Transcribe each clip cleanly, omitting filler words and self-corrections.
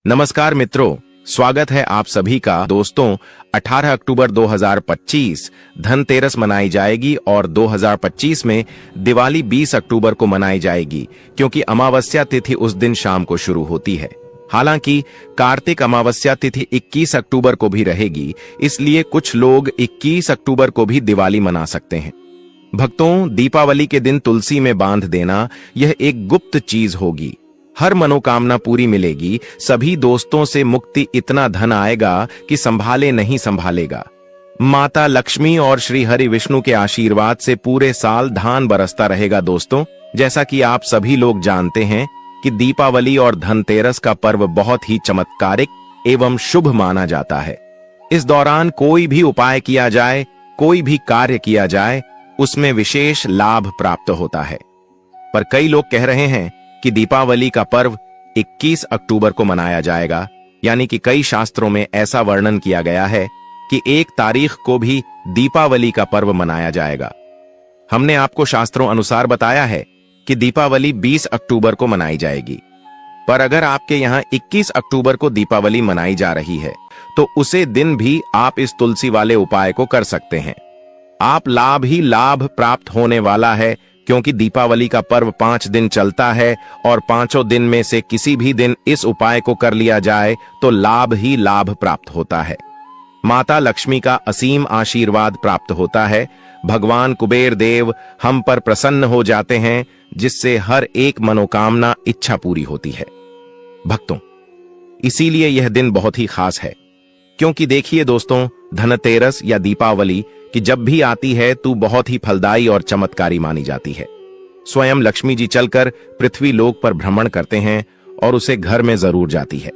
नमस्कार मित्रों, स्वागत है आप सभी का। दोस्तों, 18 अक्टूबर 2025 धनतेरस मनाई जाएगी और 2025 में दिवाली 20 अक्टूबर को मनाई जाएगी, क्योंकि अमावस्या तिथि उस दिन शाम को शुरू होती है। हालांकि कार्तिक अमावस्या तिथि 21 अक्टूबर को भी रहेगी, इसलिए कुछ लोग 21 अक्टूबर को भी दिवाली मना सकते हैं। भक्तों, दीपावली के दिन तुलसी में बांध देना यह एक गुप्त चीज होगी। हर मनोकामना पूरी मिलेगी, सभी दोस्तों से मुक्ति, इतना धन आएगा कि संभाले नहीं संभालेगा। माता लक्ष्मी और श्री हरि विष्णु के आशीर्वाद से पूरे साल धान बरसता रहेगा। दोस्तों, जैसा कि आप सभी लोग जानते हैं कि दीपावली और धनतेरस का पर्व बहुत ही चमत्कारिक एवं शुभ माना जाता है। इस दौरान कोई भी उपाय किया जाए, कोई भी कार्य किया जाए, उसमें विशेष लाभ प्राप्त होता है। पर कई लोग कह रहे हैं कि दीपावली का पर्व 21 अक्टूबर को मनाया जाएगा, यानी कि कई शास्त्रों में ऐसा वर्णन किया गया है कि 1 तारीख को भी दीपावली का पर्व मनाया जाएगा। हमने आपको शास्त्रों अनुसार बताया है कि दीपावली 20 अक्टूबर को मनाई जाएगी, पर अगर आपके यहाँ 21 अक्टूबर को दीपावली मनाई जा रही है तो उसे दिन भी आप इस तुलसी वाले उपाय को कर सकते हैं। आप लाभ ही लाभ प्राप्त होने वाला है, क्योंकि दीपावली का पर्व 5 दिन चलता है और 5 दिन में से किसी भी दिन इस उपाय को कर लिया जाए तो लाभ ही लाभ प्राप्त होता है। माता लक्ष्मी का असीम आशीर्वाद प्राप्त होता है। भगवान कुबेर देव हम पर प्रसन्न हो जाते हैं, जिससे हर एक मनोकामना इच्छा पूरी होती है। भक्तों, इसीलिए यह दिन बहुत ही खास है, क्योंकि देखिए दोस्तों, धनतेरस या दीपावली कि जब भी आती है तो बहुत ही फलदायी और चमत्कारी मानी जाती है। स्वयं लक्ष्मी जी चलकर पृथ्वी लोक पर भ्रमण करते हैं और उसे घर में जरूर जाती है।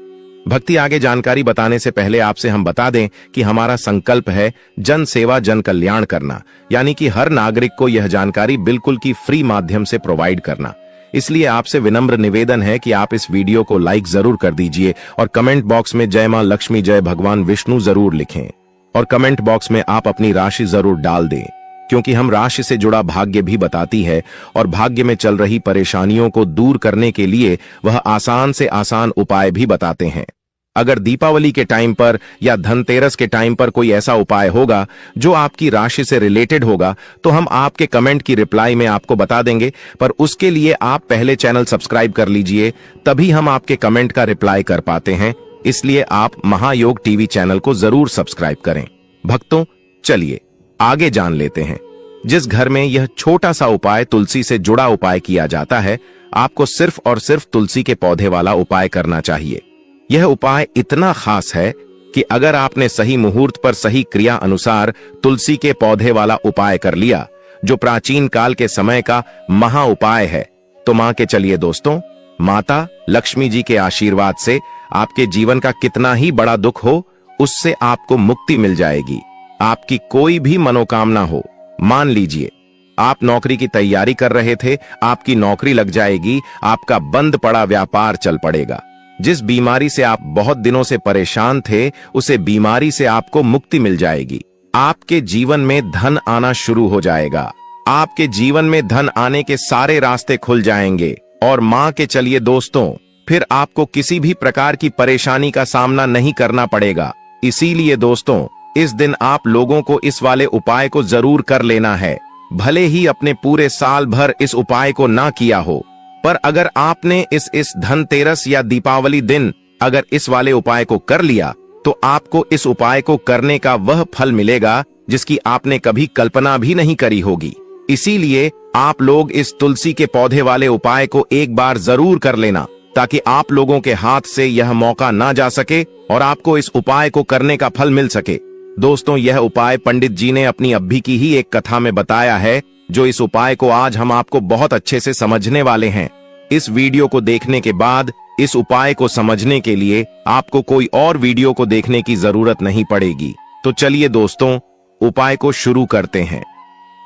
भक्ति आगे जानकारी बताने से पहले आपसे हम बता दें कि हमारा संकल्प है जन सेवा जन कल्याण करना, यानी कि हर नागरिक को यह जानकारी बिल्कुल की फ्री माध्यम से प्रोवाइड करना। इसलिए आपसे विनम्र निवेदन है कि आप इस वीडियो को लाइक जरूर कर दीजिए और कमेंट बॉक्स में जय मां लक्ष्मी, जय भगवान विष्णु जरूर लिखें। और कमेंट बॉक्स में आप अपनी राशि जरूर डाल दें, क्योंकि हम राशि से जुड़ा भाग्य भी बताती है और भाग्य में चल रही परेशानियों को दूर करने के लिए वह आसान से आसान उपाय भी बताते हैं। अगर दीपावली के टाइम पर या धनतेरस के टाइम पर कोई ऐसा उपाय होगा जो आपकी राशि से रिलेटेड होगा तो हम आपके कमेंट की रिप्लाई में आपको बता देंगे, पर उसके लिए आप पहले चैनल सब्सक्राइब कर लीजिए, तभी हम आपके कमेंट का रिप्लाई कर पाते हैं। इसलिए आप महायोग टीवी चैनल को जरूर सब्सक्राइब करें। भक्तों, चलिए आगे जान लेते हैं। जिस घर में यह छोटा सा उपाय तुलसी से जुड़ा उपाय किया जाता है, आपको सिर्फ और सिर्फ तुलसी के पौधे वाला उपाय करना चाहिए। यह उपाय इतना खास है कि अगर आपने सही मुहूर्त पर सही क्रिया अनुसार तुलसी के पौधे वाला उपाय कर लिया, जो प्राचीन काल के समय का महा उपाय है, तो मान के चलिए दोस्तों, माता लक्ष्मी जी के आशीर्वाद से आपके जीवन का कितना ही बड़ा दुख हो, उससे आपको मुक्ति मिल जाएगी। आपकी कोई भी मनोकामना हो, मान लीजिए आप नौकरी की तैयारी कर रहे थे, आपकी नौकरी लग जाएगी, आपका बंद पड़ा व्यापार चल पड़ेगा। जिस बीमारी से आप बहुत दिनों से परेशान थे, उसे बीमारी से आपको मुक्ति मिल जाएगी। आपके जीवन में धन आना शुरू हो जाएगा। आपके जीवन में धन आने के सारे रास्ते खुल जाएंगे और मान के चलिए दोस्तों, फिर आपको किसी भी प्रकार की परेशानी का सामना नहीं करना पड़ेगा। इसीलिए दोस्तों, इस दिन आप लोगों को इस वाले उपाय को जरूर कर लेना है। भले ही अपने पूरे साल भर इस उपाय को ना किया हो, पर अगर आपने इस धनतेरस या दीपावली दिन अगर इस वाले उपाय को कर लिया, तो आपको इस उपाय को करने का वह फल मिलेगा जिसकी आपने कभी कल्पना भी नहीं करी होगी। इसीलिए आप लोग इस तुलसी के पौधे वाले उपाय को एक बार जरूर कर लेना, ताकि आप लोगों के हाथ से यह मौका ना जा सके और आपको इस उपाय को करने का फल मिल सके। दोस्तों, यह उपाय पंडित जी ने अपनी अभी की ही एक कथा में बताया है, जो इस उपाय को आज हम आपको बहुत अच्छे से समझने वाले हैं। इस वीडियो को देखने के बाद इस उपाय को समझने के लिए आपको कोई और वीडियो को देखने की जरूरत नहीं पड़ेगी। तो चलिए दोस्तों, उपाय को शुरू करते हैं।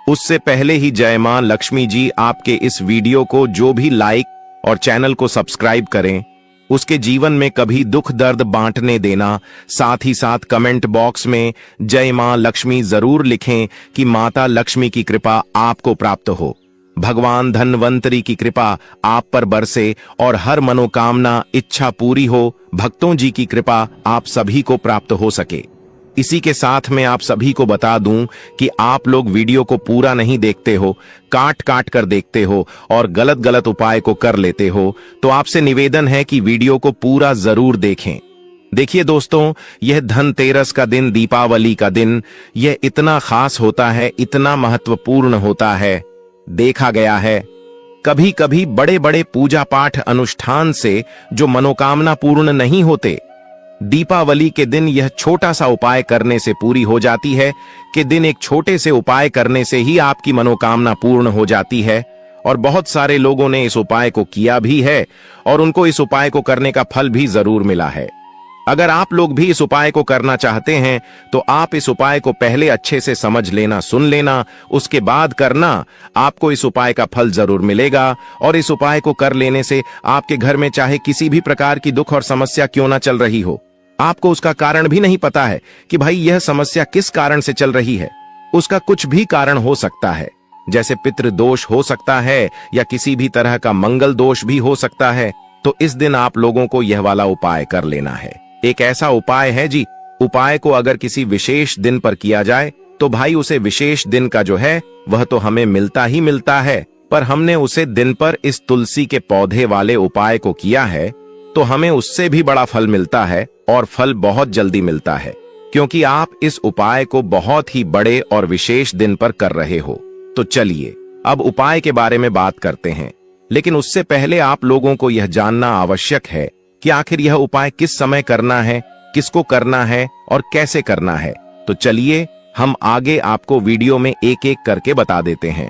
उससे पहले ही जय मां लक्ष्मी जी आपके इस वीडियो को जो भी लाइक और चैनल को सब्सक्राइब करें, उसके जीवन में कभी दुख दर्द बांटने देना। साथ ही साथ कमेंट बॉक्स में जय मां लक्ष्मी जरूर लिखें कि माता लक्ष्मी की कृपा आपको प्राप्त हो। भगवान धन्वंतरी की कृपा आप पर बरसे और हर मनोकामना इच्छा पूरी हो, भक्तों जी की कृपा आप सभी को प्राप्त हो सके। इसी के साथ में आप सभी को बता दूं कि आप लोग वीडियो को पूरा नहीं देखते हो, काट काट कर देखते हो और गलत गलत उपाय को कर लेते हो, तो आपसे निवेदन है कि वीडियो को पूरा जरूर देखें। देखिए दोस्तों, यह धनतेरस का दिन, दीपावली का दिन, यह इतना खास होता है, इतना महत्वपूर्ण होता है। देखा गया है कभी कभी बड़े बड़े पूजा पाठ अनुष्ठान से जो मनोकामना पूर्ण नहीं होते, दीपावली के दिन यह छोटा सा उपाय करने से पूरी हो जाती है। कि दिन एक छोटे से उपाय करने से ही आपकी मनोकामना पूर्ण हो जाती है। और बहुत सारे लोगों ने इस उपाय को किया भी है और उनको इस उपाय को करने का फल भी जरूर मिला है। अगर आप लोग भी इस उपाय को करना चाहते हैं तो आप इस उपाय को पहले अच्छे से समझ लेना, सुन लेना, उसके बाद करना। आपको इस उपाय का फल जरूर मिलेगा। और इस उपाय को कर लेने से आपके घर में चाहे किसी भी प्रकार की दुख और समस्या क्यों ना चल रही हो, आपको उसका कारण भी नहीं पता है कि भाई यह समस्या किस कारण से चल रही है, उसका कुछ भी कारण हो सकता है। जैसे पितृ दोष हो सकता है या किसी भी तरह का मंगल दोष भी हो सकता है। तो इस दिन आप लोगों को यह वाला उपाय कर लेना है। एक ऐसा उपाय है जी, उपाय को अगर किसी विशेष दिन पर किया जाए तो भाई उसे विशेष दिन का जो है वह तो हमें मिलता ही मिलता है, पर हमने उसे दिन पर इस तुलसी के पौधे वाले उपाय को किया है तो हमें उससे भी बड़ा फल मिलता है और फल बहुत जल्दी मिलता है, क्योंकि आप इस उपाय को बहुत ही बड़े और विशेष दिन पर कर रहे हो। तो चलिए अब उपाय के बारे में बात करते हैं, लेकिन उससे पहले आप लोगों को यह जानना आवश्यक है कि आखिर यह उपाय किस समय करना है, किसको करना है और कैसे करना है। तो चलिए हम आगे आपको वीडियो में एक एक करके बता देते हैं।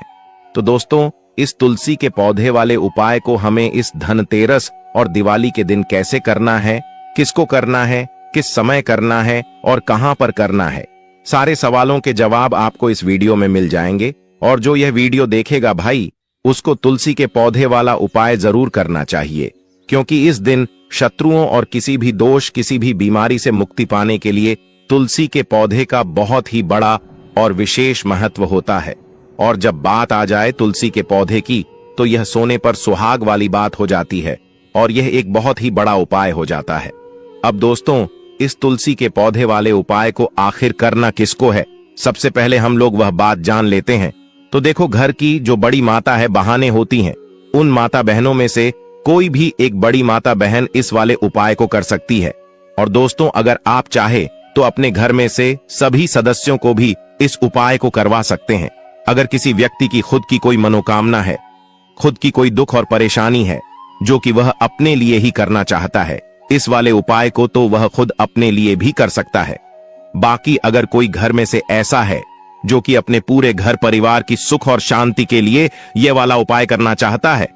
तो दोस्तों, इस तुलसी के पौधे वाले उपाय को हमें इस धनतेरस और दिवाली के दिन कैसे करना है, किसको करना है, किस समय करना है और कहां पर करना है, सारे सवालों के जवाब आपको इस वीडियो में मिल जाएंगे। और जो यह वीडियो देखेगा भाई, उसको तुलसी के पौधे वाला उपाय जरूर करना चाहिए, क्योंकि इस दिन शत्रुओं और किसी भी दोष, किसी भी बीमारी से मुक्ति पाने के लिए तुलसी के पौधे का बहुत ही बड़ा और विशेष महत्व होता है। और जब बात आ जाए तुलसी के पौधे की, तो यह सोने पर सुहाग वाली बात हो जाती है और यह एक बहुत ही बड़ा उपाय हो जाता है। अब दोस्तों, इस तुलसी के पौधे वाले उपाय को आखिर करना किसको है, सबसे पहले हम लोग वह बात जान लेते हैं। तो देखो, घर की जो बड़ी माता है, बहाने होती हैं, उन माता बहनों में से कोई भी एक बड़ी माता बहन इस वाले उपाय को कर सकती है। और दोस्तों, अगर आप चाहे तो अपने घर में से सभी सदस्यों को भी इस उपाय को करवा सकते हैं। अगर किसी व्यक्ति की खुद की कोई मनोकामना है, खुद की कोई दुख और परेशानी है जो कि वह अपने लिए ही करना चाहता है, इस वाले उपाय को तो वह खुद अपने लिए भी कर सकता है। बाकी अगर कोई घर में से ऐसा है जो कि अपने पूरे घर परिवार की सुख और शांति के लिए यह वाला उपाय करना चाहता है,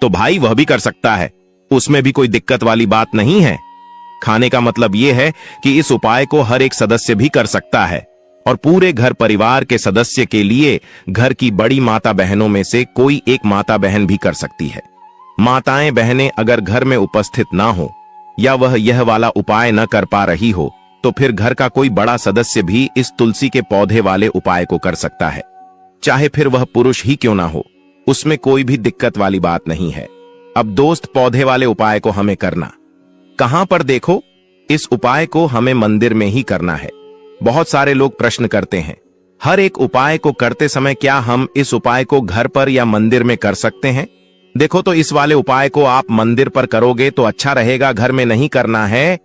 तो भाई वह भी कर सकता है, उसमें भी कोई दिक्कत वाली बात नहीं है। खाने का मतलब यह है कि इस उपाय को हर एक सदस्य भी कर सकता है और पूरे घर परिवार के सदस्य के लिए घर की बड़ी माता बहनों में से कोई एक माता बहन भी कर सकती है। माताएं बहनें अगर घर में उपस्थित ना हो या वह यह वाला उपाय न कर पा रही हो, तो फिर घर का कोई बड़ा सदस्य भी इस तुलसी के पौधे वाले उपाय को कर सकता है, चाहे फिर वह पुरुष ही क्यों ना हो, उसमें कोई भी दिक्कत वाली बात नहीं है। अब दोस्त, पौधे वाले उपाय को हमें करना कहां पर, देखो, इस उपाय को हमें मंदिर में ही करना है। बहुत सारे लोग प्रश्न करते हैं, हर एक उपाय को करते समय क्या हम इस उपाय को घर पर या मंदिर में कर सकते हैं? देखो, तो इस वाले उपाय को आप मंदिर पर करोगे तो अच्छा रहेगा, घर में नहीं करना है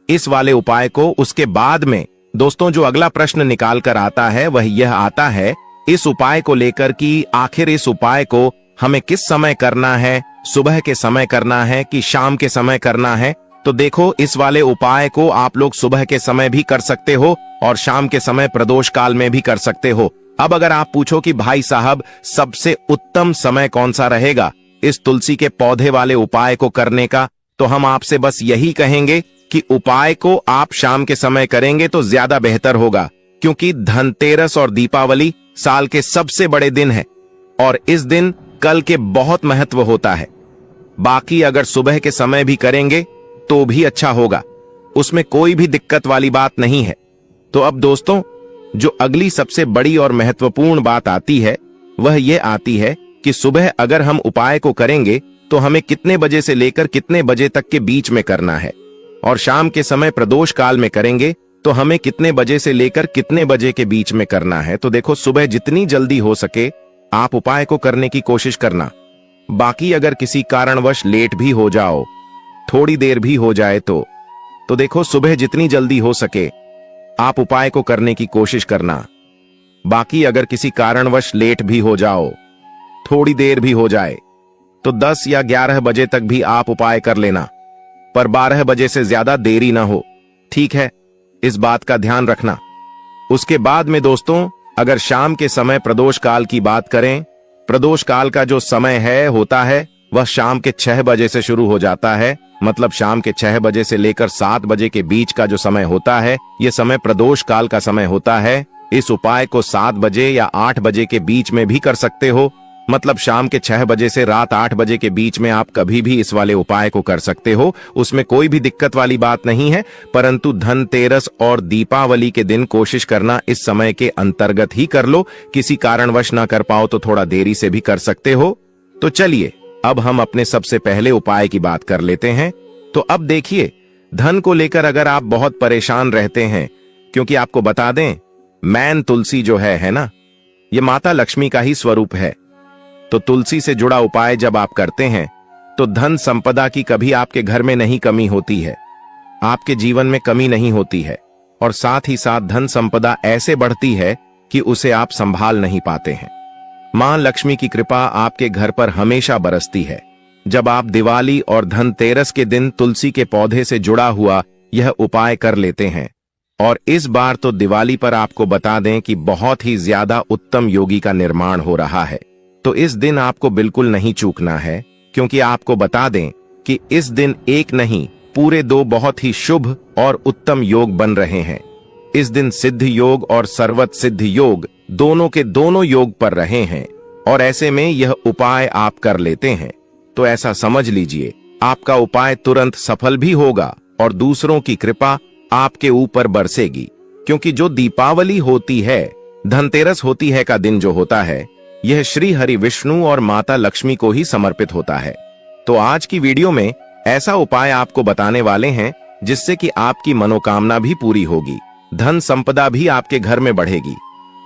इस वाले उपाय को। उसके बाद में दोस्तों, जो अगला प्रश्न निकाल कर आता है वह यह आता है इस उपाय को लेकर कि आखिर इस उपाय को हमें किस समय करना है, सुबह के समय करना है कि शाम के समय करना है? तो देखो, इस वाले उपाय को आप लोग सुबह के समय भी कर सकते हो और शाम के समय प्रदोष काल में भी कर सकते हो। अब अगर आप पूछो कि भाई साहब सबसे उत्तम समय कौन सा रहेगा इस तुलसी के पौधे वाले उपाय को करने का, तो हम आपसे बस यही कहेंगे कि उपाय को आप शाम के समय करेंगे तो ज्यादा बेहतर होगा, क्योंकि धनतेरस और दीपावली साल के सबसे बड़े दिन है और इस दिन कल के बहुत महत्व होता है। बाकी अगर सुबह के समय भी करेंगे तो भी अच्छा होगा, उसमें कोई भी दिक्कत वाली बात नहीं है। तो अब दोस्तों, जो अगली सबसे बड़ी और महत्वपूर्ण बात आती है वह यह आती है कि सुबह अगर हम उपाय को करेंगे तो हमें कितने बजे से लेकर कितने बजे तक के बीच में करना है, और शाम के समय प्रदोष काल में करेंगे तो हमें कितने बजे से लेकर कितने बजे के बीच में करना है। तो देखो, सुबह जितनी जल्दी हो सके आप उपाय को करने की कोशिश करना। बाकी अगर किसी कारणवश लेट भी हो जाओ, थोड़ी देर भी हो जाए तो देखो, सुबह जितनी जल्दी हो सके आप उपाय को करने की कोशिश करना। बाकी अगर किसी कारणवश लेट भी हो जाओ, थोड़ी देर भी हो जाए, तो 10 या 11 बजे तक भी आप उपाय कर लेना, पर 12 बजे से ज्यादा देरी ना हो। ठीक है, इस बात का ध्यान रखना। उसके बाद में दोस्तों, अगर शाम के समय प्रदोष काल की बात करें, प्रदोष काल का जो समय होता है वह शाम के 6 बजे से शुरू हो जाता है। मतलब शाम के 6 बजे से लेकर 7 बजे के बीच का जो समय होता है, यह समय प्रदोष काल का समय होता है। इस उपाय को 7 बजे या 8 बजे के बीच में भी कर सकते हो। मतलब शाम के 6 बजे से रात 8 बजे के बीच में आप कभी भी इस वाले उपाय को कर सकते हो, उसमें कोई भी दिक्कत वाली बात नहीं है। परंतु धनतेरस और दीपावली के दिन कोशिश करना इस समय के अंतर्गत ही कर लो। किसी कारणवश ना कर पाओ तो थोड़ा देरी से भी कर सकते हो। तो चलिए, अब हम अपने सबसे पहले उपाय की बात कर लेते हैं। तो अब देखिए, धन को लेकर अगर आप बहुत परेशान रहते हैं, क्योंकि आपको बता दें, मैन तुलसी जो है ना, ये माता लक्ष्मी का ही स्वरूप है। तो तुलसी से जुड़ा उपाय जब आप करते हैं तो धन संपदा की कभी आपके घर में नहीं कमी होती है, आपके जीवन में कमी नहीं होती है, और साथ ही साथ धन संपदा ऐसे बढ़ती है कि उसे आप संभाल नहीं पाते हैं। मां लक्ष्मी की कृपा आपके घर पर हमेशा बरसती है जब आप दिवाली और धनतेरस के दिन तुलसी के पौधे से जुड़ा हुआ यह उपाय कर लेते हैं। और इस बार तो दिवाली पर आपको बता दें कि बहुत ही ज्यादा उत्तम योगी का निर्माण हो रहा है। तो इस दिन आपको बिल्कुल नहीं चूकना है, क्योंकि आपको बता दें कि इस दिन एक नहीं पूरे 2 बहुत ही शुभ और उत्तम योग बन रहे हैं। इस दिन सिद्ध योग और सर्वत सिद्ध योग दोनों के दोनों योग पर रहे हैं, और ऐसे में यह उपाय आप कर लेते हैं तो ऐसा समझ लीजिए आपका उपाय तुरंत सफल भी होगा और दूसरों की कृपा आपके ऊपर बरसेगी। क्योंकि जो दीपावली होती है, धनतेरस होती है का दिन जो होता है, यह श्री हरि विष्णु और माता लक्ष्मी को ही समर्पित होता है। तो आज की वीडियो में ऐसा उपाय आपको बताने वाले हैं जिससे कि आपकी मनोकामना भी पूरी होगी, धन संपदा भी आपके घर में बढ़ेगी,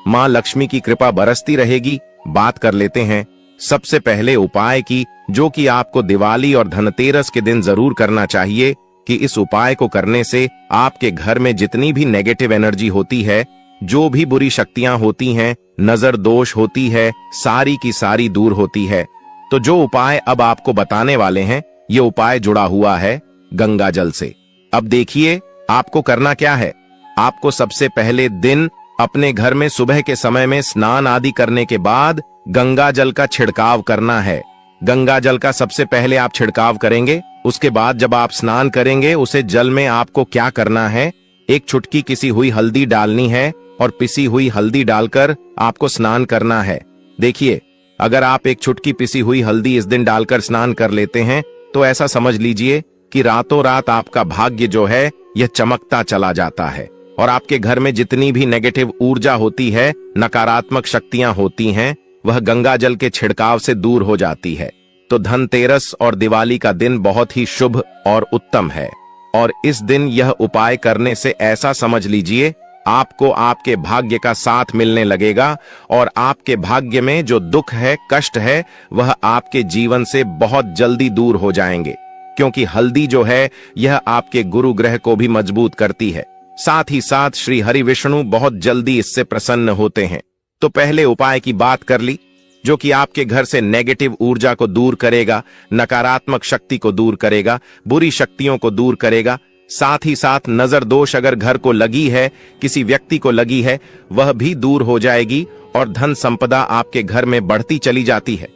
मां लक्ष्मी की कृपा बरसती रहेगी। बात कर लेते हैं सबसे पहले उपाय की, जो कि आपको दिवाली और धनतेरस के दिन जरूर करना चाहिए। कि इस उपाय को करने से आपके घर में जितनी भी नेगेटिव एनर्जी होती है, जो भी बुरी शक्तियां होती हैं, नजर दोष होती है, सारी की सारी दूर होती है। तो जो उपाय अब आपको बताने वाले हैं, ये उपाय जुड़ा हुआ है गंगा जल से। अब देखिए आपको करना क्या है। आपको सबसे पहले दिन अपने घर में सुबह के समय में स्नान आदि करने के बाद गंगा जल का छिड़काव करना है। गंगा जल का सबसे पहले आप छिड़काव करेंगे। उसके बाद जब आप स्नान करेंगे, उसे जल में आपको क्या करना है, एक चुटकी किसी हुई हल्दी डालनी है और पिसी हुई हल्दी डालकर आपको स्नान करना है। देखिए, अगर आप एक चुटकी पिसी हुई हल्दी इस दिन डालकर स्नान कर लेते हैं तो ऐसा समझ लीजिए कि रातों रात आपका भाग्य जो है यह चमकता चला जाता है, और आपके घर में जितनी भी नेगेटिव ऊर्जा होती है, नकारात्मक शक्तियां होती हैं, वह गंगा जल के छिड़काव से दूर हो जाती है। तो धनतेरस और दिवाली का दिन बहुत ही शुभ और उत्तम है, और इस दिन यह उपाय करने से ऐसा समझ लीजिए आपको आपके भाग्य का साथ मिलने लगेगा, और आपके भाग्य में जो दुख है, कष्ट है, वह आपके जीवन से बहुत जल्दी दूर हो जाएंगे। क्योंकि हल्दी जो है यह आपके गुरु ग्रह को भी मजबूत करती है, साथ ही साथ श्री हरि विष्णु बहुत जल्दी इससे प्रसन्न होते हैं। तो पहले उपाय की बात कर ली, जो कि आपके घर से नेगेटिव ऊर्जा को दूर करेगा, नकारात्मक शक्ति को दूर करेगा, बुरी शक्तियों को दूर करेगा। साथ ही साथ नजर दोष अगर घर को लगी है, किसी व्यक्ति को लगी है, वह भी दूर हो जाएगी, और धन संपदा आपके घर में बढ़ती चली जाती है।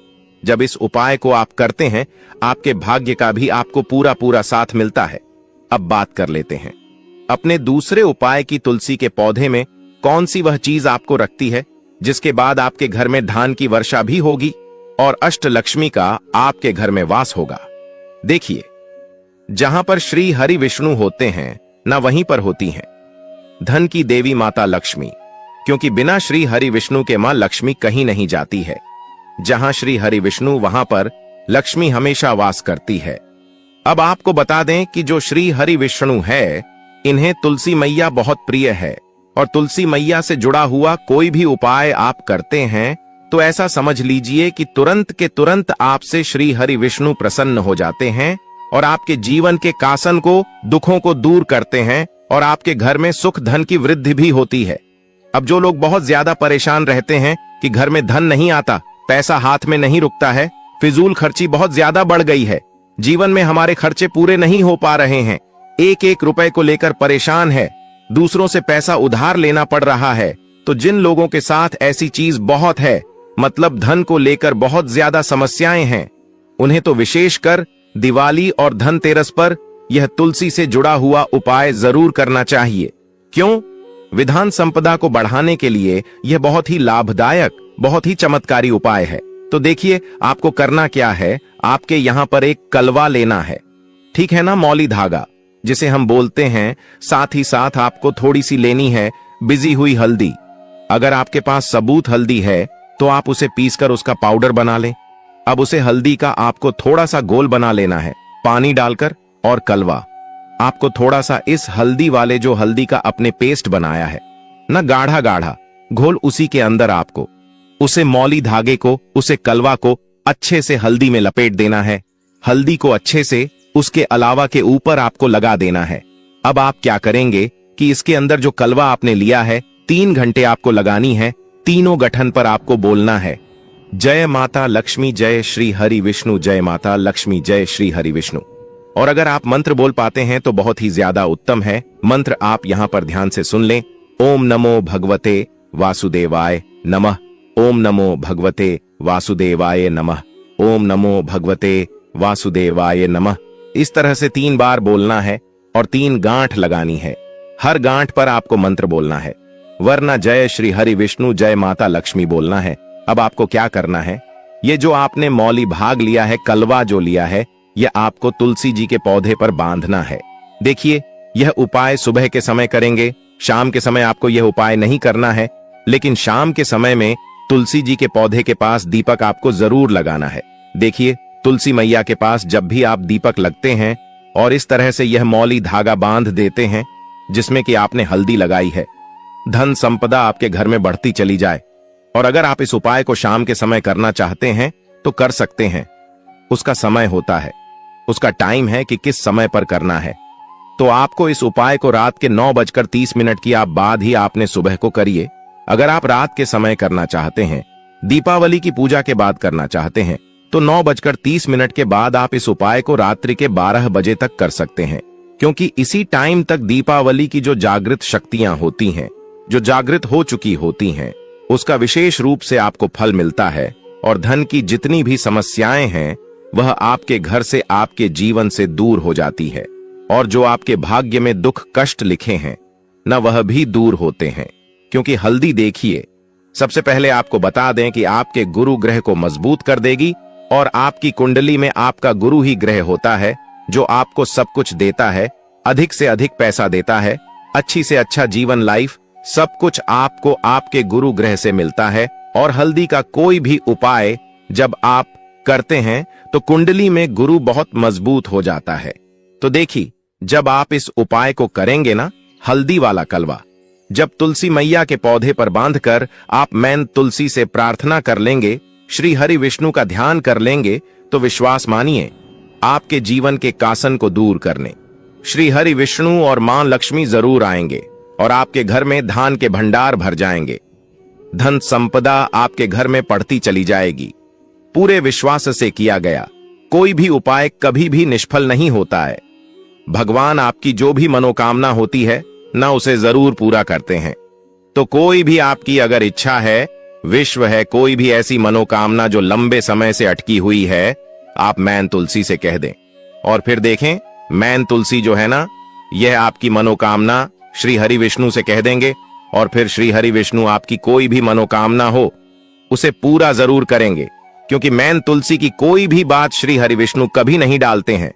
जब इस उपाय को आप करते हैं, आपके भाग्य का भी आपको पूरा पूरा साथ मिलता है। अब बात कर लेते हैं अपने दूसरे उपाय की। तुलसी के पौधे में कौन सी वह चीज आपको रखती है जिसके बाद आपके घर में धान की वर्षा भी होगी और अष्ट लक्ष्मी का आपके घर में वास होगा। देखिए, जहां पर श्री हरि विष्णु होते हैं, ना वहीं पर होती हैं धन की देवी माता लक्ष्मी, क्योंकि बिना श्री हरि विष्णु के मां लक्ष्मी कहीं नहीं जाती है। जहां श्री हरि विष्णु वहां पर लक्ष्मी हमेशा वास करती है। अब आपको बता दें कि जो श्री हरि विष्णु है, इन्हें तुलसी मैया बहुत प्रिय है और तुलसी मैया से जुड़ा हुआ कोई भी उपाय आप करते हैं तो ऐसा समझ लीजिए कि तुरंत के तुरंत आपसे श्री हरि विष्णु प्रसन्न हो जाते हैं और आपके जीवन के कासन को, दुखों को दूर करते हैं और आपके घर में सुख धन की वृद्धि भी होती है। अब जो लोग बहुत ज्यादा परेशान रहते हैं कि घर में धन नहीं आता, पैसा हाथ में नहीं रुकता है, फिजूल खर्ची बहुत ज्यादा बढ़ गई है, जीवन में हमारे खर्चे पूरे नहीं हो पा रहे हैं, एक एक रुपए को लेकर परेशान है, दूसरों से पैसा उधार लेना पड़ रहा है, तो जिन लोगों के साथ ऐसी चीज बहुत है, मतलब धन को लेकर बहुत ज्यादा समस्याएं हैं, उन्हें तो विशेषकर दिवाली और धनतेरस पर यह तुलसी से जुड़ा हुआ उपाय जरूर करना चाहिए। क्यों? विधान संपदा को बढ़ाने के लिए यह बहुत ही लाभदायक, बहुत ही चमत्कारी उपाय है। तो देखिए आपको करना क्या है। आपके यहां पर एक कलवा लेना है, ठीक है ना, मौली धागा जिसे हम बोलते हैं। साथ ही साथ आपको थोड़ी सी लेनी है बिजी हुई हल्दी। अगर आपके पास सबूत हल्दी है तो आप उसे पीसकर उसका पाउडर बना लें। अब उसे हल्दी का आपको थोड़ा सा घोल बना लेना है पानी डालकर, और कलवा आपको थोड़ा सा इस हल्दी वाले जो हल्दी का अपने पेस्ट बनाया है ना, गाढ़ा गाढ़ा घोल, उसी के अंदर आपको उसे मौली धागे को, उसे कलवा को अच्छे से हल्दी में लपेट देना है। हल्दी को अच्छे से उसके अलावा के ऊपर आपको लगा देना है। अब आप क्या करेंगे कि इसके अंदर जो कलवा आपने लिया है 3 घंटे आपको लगानी है। तीनों गठन पर आपको बोलना है जय माता लक्ष्मी, जय श्री हरि विष्णु, जय माता लक्ष्मी, जय श्री हरि विष्णु। और अगर आप मंत्र बोल पाते हैं तो बहुत ही ज्यादा उत्तम है। मंत्र आप यहां पर ध्यान से सुन लें। ओम नमो भगवते वासुदेवाय नमः, ओम नमो भगवते वासुदेवाय नमः, ओम नमो भगवते वासुदेवाय नमः। इस तरह से 3 बार बोलना है और 3 गांठ लगानी है। हर गांठ पर आपको मंत्र बोलना है, वरना जय श्री हरि विष्णु, जय माता लक्ष्मी बोलना है। अब आपको क्या करना है, ये जो आपने मौली भाग लिया है, कलवा जो लिया है, यह आपको तुलसी जी के पौधे पर बांधना है। देखिए यह उपाय सुबह के समय करेंगे, शाम के समय आपको यह उपाय नहीं करना है, लेकिन शाम के समय में तुलसी जी के पौधे के पास दीपक आपको जरूर लगाना है। देखिए तुलसी मैया के पास जब भी आप दीपक लगते हैं और इस तरह से यह मौली धागा बांध देते हैं जिसमें कि आपने हल्दी लगाई है, धन संपदा आपके घर में बढ़ती चली जाए। और अगर आप इस उपाय को शाम के समय करना चाहते हैं तो कर सकते हैं। उसका समय होता है, उसका टाइम है कि किस समय पर करना है। तो आपको इस उपाय को रात के 9:30 की आप बाद ही आपने सुबह को करिए। अगर आप रात के समय करना चाहते हैं, दीपावली की पूजा के बाद करना चाहते हैं, तो 9:30 के बाद आप इस उपाय को रात्रि के 12 बजे तक कर सकते हैं, क्योंकि इसी टाइम तक दीपावली की जो जागृत शक्तियां होती हैं, जो जागृत हो चुकी होती हैं, उसका विशेष रूप से आपको फल मिलता है और धन की जितनी भी समस्याएं हैं वह आपके घर से, आपके जीवन से दूर हो जाती है। और जो आपके भाग्य में दुख कष्ट लिखे हैं न, वह भी दूर होते हैं। क्योंकि हल्दी देखिए, सबसे पहले आपको बता दें कि आपके गुरु ग्रह को मजबूत कर देगी और आपकी कुंडली में आपका गुरु ही ग्रह होता है जो आपको सब कुछ देता है, अधिक से अधिक पैसा देता है, अच्छी से अच्छा जीवन लाइफ, सब कुछ आपको आपके गुरु ग्रह से मिलता है। और हल्दी का कोई भी उपाय जब आप करते हैं तो कुंडली में गुरु बहुत मजबूत हो जाता है। तो देखिए जब आप इस उपाय को करेंगे ना, हल्दी वाला कलवा जब तुलसी मैया के पौधे पर बांधकर आप मैन तुलसी से प्रार्थना कर लेंगे, श्री हरि विष्णु का ध्यान कर लेंगे, तो विश्वास मानिए आपके जीवन के कासन को दूर करने श्री हरि विष्णु और मां लक्ष्मी जरूर आएंगे और आपके घर में धान के भंडार भर जाएंगे। धन संपदा आपके घर में बढ़ती चली जाएगी। पूरे विश्वास से किया गया कोई भी उपाय कभी भी निष्फल नहीं होता है। भगवान आपकी जो भी मनोकामना होती है ना, उसे जरूर पूरा करते हैं। तो कोई भी आपकी अगर इच्छा है, विश्व है, कोई भी ऐसी मनोकामना जो लंबे समय से अटकी हुई है, आप मैन तुलसी से कह दें और फिर देखें मैन तुलसी जो है ना, यह आपकी मनोकामना श्री हरि विष्णु से कह देंगे और फिर श्री हरि विष्णु आपकी कोई भी मनोकामना हो उसे पूरा जरूर करेंगे। क्योंकि मैन तुलसी की कोई भी बात श्री हरि विष्णु कभी नहीं डालते हैं।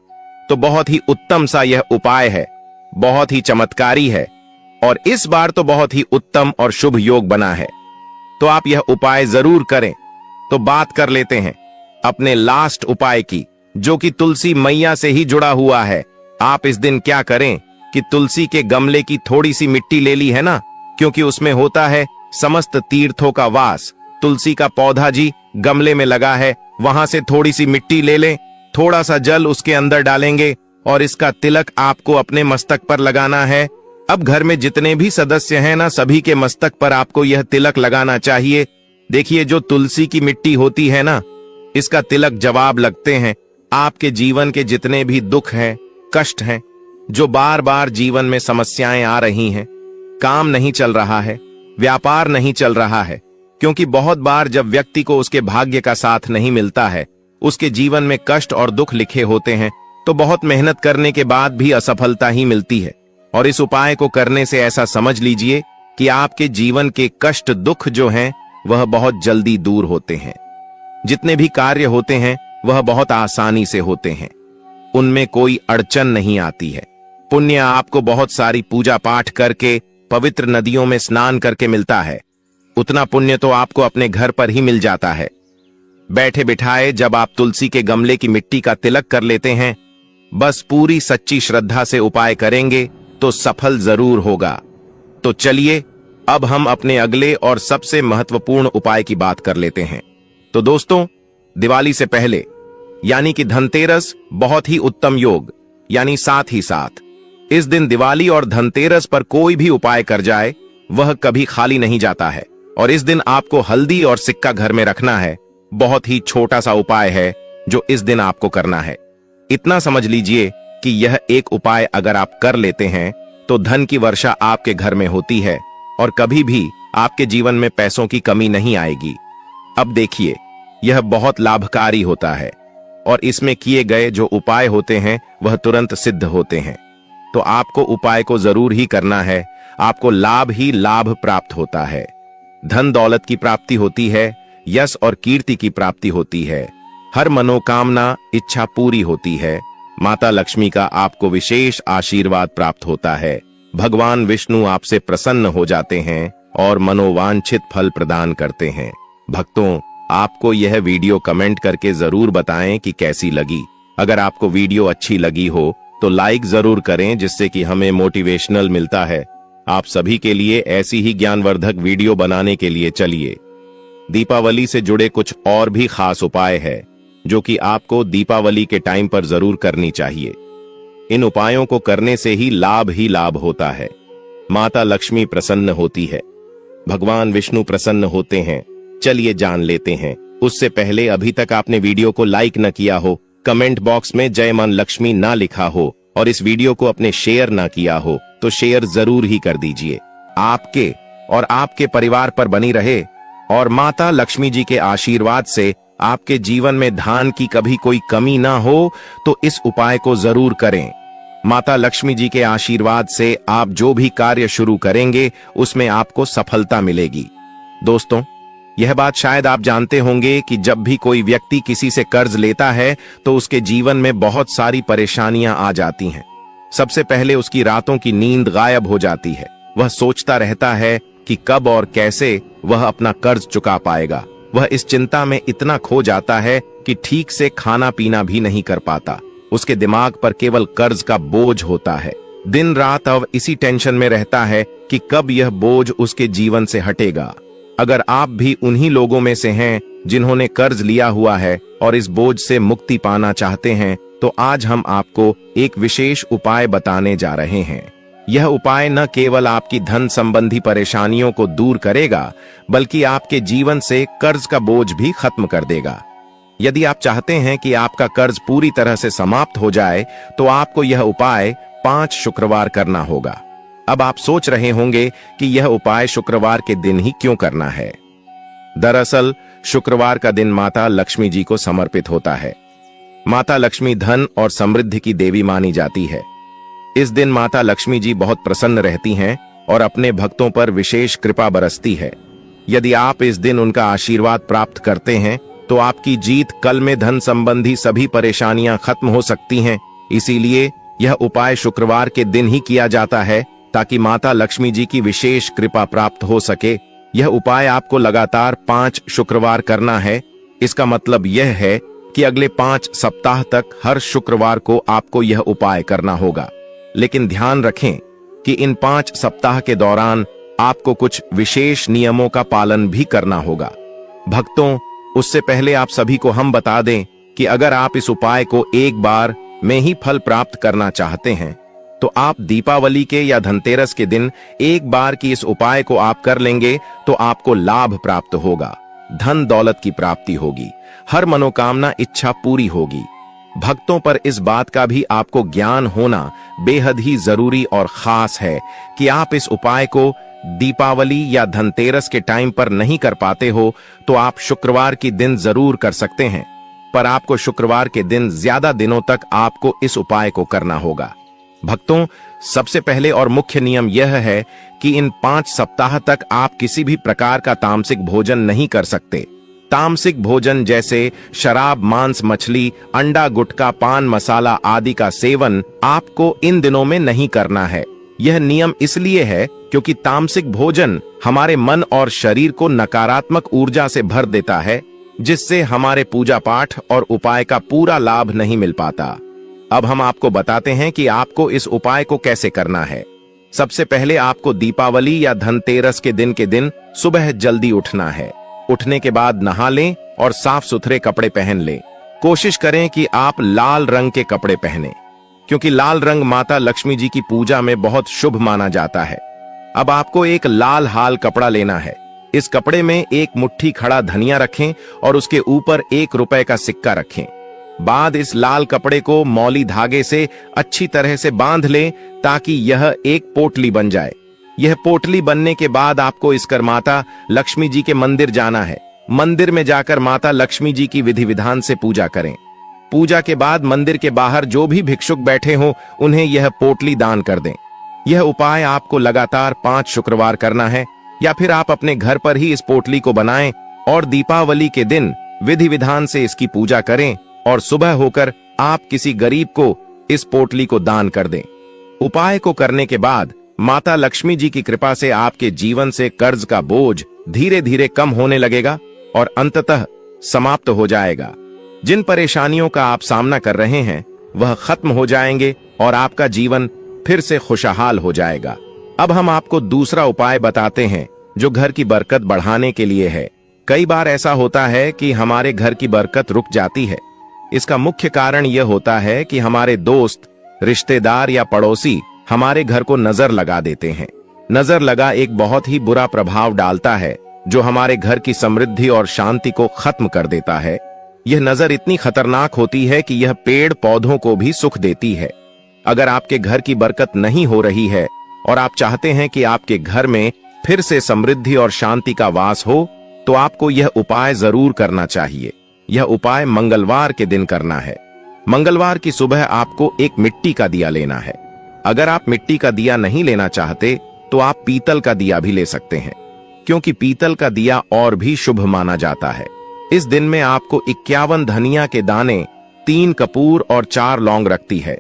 तो बहुत ही उत्तम सा यह उपाय है, बहुत ही चमत्कारी है और इस बार तो बहुत ही उत्तम और शुभ योग बना है। तो आप यह उपाय जरूर करें तो बात कर लेते हैं अपने लास्ट उपाय की, जो कि तुलसी मैया से ही जुड़ा हुआ है। आप इस दिन क्या करें कि तुलसी के गमले की थोड़ी सी मिट्टी ले ली है ना, क्योंकि उसमें होता है समस्त तीर्थों का वास। तुलसी का पौधा जी गमले में लगा है, वहां से थोड़ी सी मिट्टी ले लें, थोड़ा सा जल उसके अंदर डालेंगे और इसका तिलक आपको अपने मस्तक पर लगाना है। अब घर में जितने भी सदस्य हैं ना, सभी के मस्तक पर आपको यह तिलक लगाना चाहिए। देखिए, जो तुलसी की मिट्टी होती है ना, इसका तिलक जवाब लगते हैं आपके जीवन के जितने भी दुख हैं, कष्ट हैं, जो बार बार जीवन में समस्याएं आ रही हैं, काम नहीं चल रहा है, व्यापार नहीं चल रहा है। क्योंकि बहुत बार जब व्यक्ति को उसके भाग्य का साथ नहीं मिलता है, उसके जीवन में कष्ट और दुख लिखे होते हैं, तो बहुत मेहनत करने के बाद भी असफलता ही मिलती है। और इस उपाय को करने से ऐसा समझ लीजिए कि आपके जीवन के कष्ट दुख जो हैं वह बहुत जल्दी दूर होते हैं। जितने भी कार्य होते हैं वह बहुत आसानी से होते हैं, उनमें कोई अड़चन नहीं आती है। पुण्य आपको बहुत सारी पूजा पाठ करके, पवित्र नदियों में स्नान करके मिलता है। उतना पुण्य तो आपको अपने घर पर ही मिल जाता है। बैठे बिठाए जब आप तुलसी के गमले की मिट्टी का तिलक कर लेते हैं, बस पूरी सच्ची श्रद्धा से उपाय करेंगे तो सफल जरूर होगा। तो चलिए अब हम अपने अगले और सबसे महत्वपूर्ण उपाय की बात कर लेते हैं। तो दोस्तों, दिवाली से पहले यानी कि धनतेरस बहुत ही उत्तम योग, यानी साथ ही साथ इस दिन दिवाली और धनतेरस पर कोई भी उपाय कर जाए वह कभी खाली नहीं जाता है। और इस दिन आपको हल्दी और सिक्का घर में रखना है। बहुत ही छोटा सा उपाय है जो इस दिन आपको करना है। इतना समझ लीजिए कि यह एक उपाय अगर आप कर लेते हैं तो धन की वर्षा आपके घर में होती है और कभी भी आपके जीवन में पैसों की कमी नहीं आएगी। अब देखिए, यह बहुत लाभकारी होता है और इसमें किए गए जो उपाय होते हैं वह तुरंत सिद्ध होते हैं। तो आपको उपाय को जरूर ही करना है, आपको लाभ ही लाभ प्राप्त होता है। धन दौलत की प्राप्ति होती है, यश और कीर्ति की प्राप्ति होती है, हर मनोकामना इच्छा पूरी होती है। माता लक्ष्मी का आपको विशेष आशीर्वाद प्राप्त होता है। भगवान विष्णु आपसे प्रसन्न हो जाते हैं और मनोवांछित फल प्रदान करते हैं। भक्तों, आपको यह वीडियो कमेंट करके जरूर बताएं कि कैसी लगी। अगर आपको वीडियो अच्छी लगी हो तो लाइक जरूर करें, जिससे कि हमें मोटिवेशनल मिलता है। आप सभी के लिए ऐसी ही ज्ञानवर्धक वीडियो बनाने के लिए चलिए दीपावली से जुड़े कुछ और भी खास उपाय है जो कि आपको दीपावली के टाइम पर जरूर करनी चाहिए। इन उपायों को करने से ही लाभ होता है। माता लक्ष्मी प्रसन्न होती है, भगवान विष्णु प्रसन्न होते हैं। चलिए जान लेते हैं। उससे पहले अभी तक आपने वीडियो को लाइक न किया हो, कमेंट बॉक्स में जय मां लक्ष्मी ना लिखा हो और इस वीडियो को अपने शेयर ना किया हो तो शेयर जरूर ही कर दीजिए। आपके और आपके परिवार पर बनी रहे और माता लक्ष्मी जी के आशीर्वाद से आपके जीवन में धन की कभी कोई कमी ना हो, तो इस उपाय को जरूर करें। माता लक्ष्मी जी के आशीर्वाद से आप जो भी कार्य शुरू करेंगे उसमें आपको सफलता मिलेगी। दोस्तों, यह बात शायद आप जानते होंगे कि जब भी कोई व्यक्ति किसी से कर्ज लेता है तो उसके जीवन में बहुत सारी परेशानियां आ जाती हैं। सबसे पहले उसकी रातों की नींद गायब हो जाती है। वह सोचता रहता है कि कब और कैसे वह अपना कर्ज चुका पाएगा। वह इस चिंता में इतना खो जाता है कि ठीक से खाना पीना भी नहीं कर पाता। उसके दिमाग पर केवल कर्ज का बोझ होता है। दिन रात अब इसी टेंशन में रहता है कि कब यह बोझ उसके जीवन से हटेगा। अगर आप भी उन्हीं लोगों में से हैं जिन्होंने कर्ज लिया हुआ है और इस बोझ से मुक्ति पाना चाहते हैं, तो आज हम आपको एक विशेष उपाय बताने जा रहे हैं। यह उपाय न केवल आपकी धन संबंधी परेशानियों को दूर करेगा, बल्कि आपके जीवन से कर्ज का बोझ भी खत्म कर देगा। यदि आप चाहते हैं कि आपका कर्ज पूरी तरह से समाप्त हो जाए, तो आपको यह उपाय 5 शुक्रवार करना होगा। अब आप सोच रहे होंगे कि यह उपाय शुक्रवार के दिन ही क्यों करना है। दरअसल शुक्रवार का दिन माता लक्ष्मी जी को समर्पित होता है। माता लक्ष्मी धन और समृद्धि की देवी मानी जाती है। इस दिन माता लक्ष्मी जी बहुत प्रसन्न रहती हैं और अपने भक्तों पर विशेष कृपा बरसती है। यदि आप इस दिन उनका आशीर्वाद प्राप्त करते हैं तो आपकी जीत कल में धन संबंधी सभी परेशानियां खत्म हो सकती हैं। इसीलिए यह उपाय शुक्रवार के दिन ही किया जाता है ताकि माता लक्ष्मी जी की विशेष कृपा प्राप्त हो सके। यह उपाय आपको लगातार 5 शुक्रवार करना है इसका मतलब यह है कि अगले 5 सप्ताह तक हर शुक्रवार को आपको यह उपाय करना होगा। लेकिन ध्यान रखें कि इन 5 सप्ताह के दौरान आपको कुछ विशेष नियमों का पालन भी करना होगा। भक्तों, उससे पहले आप सभी को हम बता दें कि अगर आप इस उपाय को एक बार में ही फल प्राप्त करना चाहते हैं, तो आप दीपावली के या धनतेरस के दिन एक बार की इस उपाय को आप कर लेंगे तो आपको लाभ प्राप्त होगा, धन दौलत की प्राप्ति होगी, हर मनोकामना इच्छा पूरी होगी। भक्तों, पर इस बात का भी आपको ज्ञान होना बेहद ही जरूरी और खास है कि आप इस उपाय को दीपावली या धनतेरस के टाइम पर नहीं कर पाते हो तो आप शुक्रवार की दिन जरूर कर सकते हैं, पर आपको शुक्रवार के दिन ज्यादा दिनों तक आपको इस उपाय को करना होगा। भक्तों, सबसे पहले और मुख्य नियम यह है कि इन 5 सप्ताह तक आप किसी भी प्रकार का तामसिक भोजन नहीं कर सकते। तामसिक भोजन जैसे शराब, मांस, मछली, अंडा, गुटखा, पान मसाला आदि का सेवन आपको इन दिनों में नहीं करना है। यह नियम इसलिए है क्योंकि तामसिक भोजन हमारे मन और शरीर को नकारात्मक ऊर्जा से भर देता है, जिससे हमारे पूजा पाठ और उपाय का पूरा लाभ नहीं मिल पाता। अब हम आपको बताते हैं कि आपको इस उपाय को कैसे करना है। सबसे पहले आपको दीपावली या धनतेरस के दिन सुबह जल्दी उठना है। उठने के बाद नहा लें और साफ सुथरे कपड़े पहन लें। कोशिश करें कि आप लाल रंग के कपड़े पहनें, क्योंकि लाल रंग माता लक्ष्मी जी की पूजा में बहुत शुभ माना जाता है। अब आपको एक लाल हाल कपड़ा लेना है। इस कपड़े में एक मुट्ठी खड़ा धनिया रखें और उसके ऊपर 1 रुपए का सिक्का रखें। बाद इस लाल कपड़े को मौली धागे से अच्छी तरह से बांध लें ताकि यह एक पोटली बन जाए। यह पोटली बनने के बाद आपको इसकर माता लक्ष्मी जी के मंदिर जाना है। मंदिर में जाकर माता लक्ष्मी जी की विधि विधान से पूजा करें। पूजा के बाद मंदिर के बाहर जो भी भिक्षुक बैठे हों उन्हें यह पोटली दान कर दें। यह उपाय आपको लगातार 5 शुक्रवार करना है, या फिर आप अपने घर पर ही इस पोटली को बनाएं और दीपावली के दिन विधि विधान से इसकी पूजा करें और सुबह होकर आप किसी गरीब को इस पोटली को दान कर दें। उपाय को करने के बाद माता लक्ष्मी जी की कृपा से आपके जीवन से कर्ज का बोझ धीरे धीरे कम होने लगेगा और अंततः समाप्त हो जाएगा। जिन परेशानियों का आप सामना कर रहे हैं वह खत्म हो जाएंगे और आपका जीवन फिर से खुशहाल हो जाएगा। अब हम आपको दूसरा उपाय बताते हैं जो घर की बरकत बढ़ाने के लिए है। कई बार ऐसा होता है कि हमारे घर की बरकत रुक जाती है। इसका मुख्य कारण यह होता है कि हमारे दोस्त, रिश्तेदार या पड़ोसी हमारे घर को नजर लगा देते हैं। नजर लगा एक बहुत ही बुरा प्रभाव डालता है जो हमारे घर की समृद्धि और शांति को खत्म कर देता है। यह नजर इतनी खतरनाक होती है कि यह पेड़ पौधों को भी सुख देती है। अगर आपके घर की बरकत नहीं हो रही है और आप चाहते हैं कि आपके घर में फिर से समृद्धि और शांति का वास हो, तो आपको यह उपाय जरूर करना चाहिए। यह उपाय मंगलवार के दिन करना है। मंगलवार की सुबह आपको एक मिट्टी का दिया लेना है। अगर आप मिट्टी का दिया नहीं लेना चाहते तो आप पीतल का दिया भी ले सकते हैं, क्योंकि पीतल का दिया और भी शुभ माना जाता है। इस दिन में आपको 51 धनिया के दाने, 3 कपूर और 4 लौंग रखती है।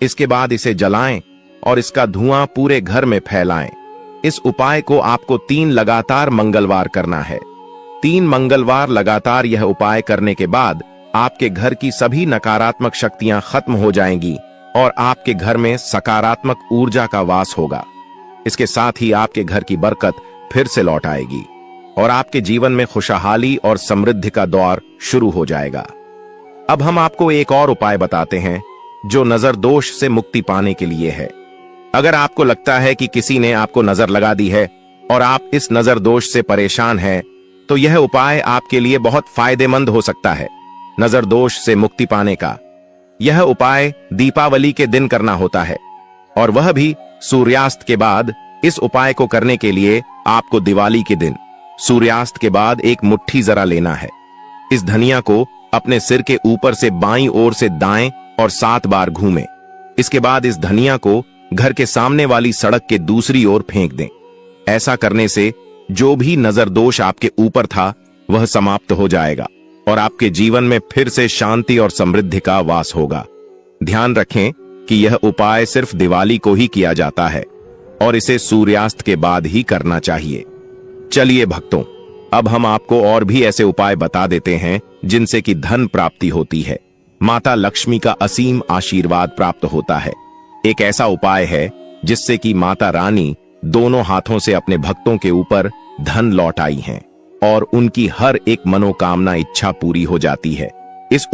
इसके बाद इसे जलाएं और इसका धुआं पूरे घर में फैलाएं। इस उपाय को आपको 3 लगातार मंगलवार करना है। 3 मंगलवार लगातार यह उपाय करने के बाद आपके घर की सभी नकारात्मक शक्तियां खत्म हो जाएंगी और आपके घर में सकारात्मक ऊर्जा का वास होगा। इसके साथ ही आपके घर की बरकत फिर से लौट आएगी और आपके जीवन में खुशहाली और समृद्धि का दौर शुरू हो जाएगा। अब हम आपको एक और उपाय बताते हैं जो नजर दोष से मुक्ति पाने के लिए है। अगर आपको लगता है कि किसी ने आपको नजर लगा दी है और आप इस नजर दोष से परेशान हैं, तो यह उपाय आपके लिए बहुत फायदेमंद हो सकता है। नजर दोष से मुक्ति पाने का यह उपाय दीपावली के दिन करना होता है और वह भी सूर्यास्त के बाद। इस उपाय को करने के लिए आपको दिवाली के दिन सूर्यास्त के बाद एक मुट्ठी जरा लेना है। इस धनिया को अपने सिर के ऊपर से बाईं ओर से दाएं और 7 बार घूमें। इसके बाद इस धनिया को घर के सामने वाली सड़क के दूसरी ओर फेंक दें। ऐसा करने से जो भी नजर दोष आपके ऊपर था वह समाप्त हो जाएगा और आपके जीवन में फिर से शांति और समृद्धि का वास होगा। ध्यान रखें कि यह उपाय सिर्फ दिवाली को ही किया जाता है और इसे सूर्यास्त के बाद ही करना चाहिए। चलिए भक्तों, अब हम आपको और भी ऐसे उपाय बता देते हैं जिनसे कि धन प्राप्ति होती है, माता लक्ष्मी का असीम आशीर्वाद प्राप्त होता है। एक ऐसा उपाय है जिससे कि माता रानी दोनों हाथों से अपने भक्तों के ऊपर धन लौट आई हैं और उनकी हर एक मनोकामना इच्छा पूरी हो जाती है। इस